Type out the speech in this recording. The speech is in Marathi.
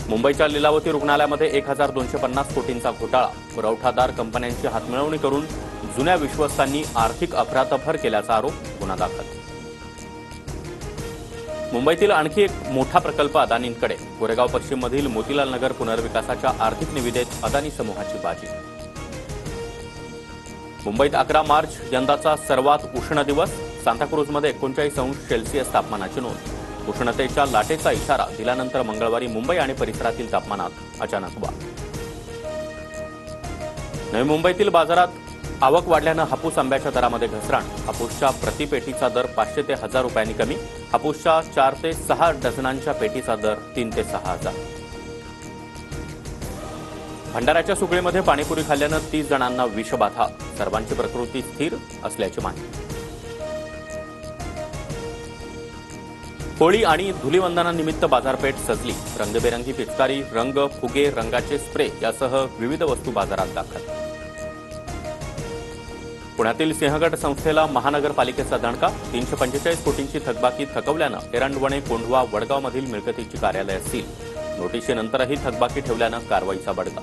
मुंबईच्या लीलावती रुग्णालयामध्ये 1250 कोटींचा घोटाळा. पुरवठादार कंपन्यांची हातमिळवणी करून जुन्या विश्वस्तांनी आर्थिक अफरातफर केल्याचा आरोप. गुन्हा दाखल. मुंबईतील आणखी एक मोठा प्रकल्प अदानींकडे. गोरेगाव पश्चिममधील मोतीलाल नगर पुनर्विकासाच्या आर्थिक निविदेत अदानी समूहाची बाजी. मुंबईत 11 मार्च यंदाचा सर्वात उष्ण दिवस. सांताक्रूजमध्ये 39°C तापमानाची नोंद. उष्णतेच्या लाटेचा इशारा दिल्यानंतर मंगळवारी मुंबई आणि परिसरातील तापमानात अचानक वाढ. नवी मुंबईतील बाजारात आवक वाढल्यानं हापूस आंब्याच्या दरामध्ये घसरण. हापूसच्या प्रतिपेटीचा दर 500 ते 1000 रुपयांनी कमी. हापूसच्या 4 ते 6 डझनांच्या पेटीचा दर 3 ते 6000. भंडाऱ्याच्या सुकळीमध्ये पाणीपुरी खाल्ल्यानं 30 जणांना विषबाधा. सर्वांची प्रकृती स्थिर असल्याची माहिती. होळी आणि धुलीवंदनानिमित्त बाजारपेठ सजली. रंगबेरंगी पिचकारी, रंग, फुगे, रंगाचे स्प्रे यासह विविध वस्तू बाजारात दाखल. पुण्यातील सिंहगड संस्थेला महानगरपालिकेचा दणका. 345 कोटींची थकबाकी थकवल्यानं एरंडवणे, कोंढवा, वडगावमधील मिळकतीची कार्यालय सील. नोटिशीनंतरही थकबाकी ठेवल्यानं कारवाईचा बडगा.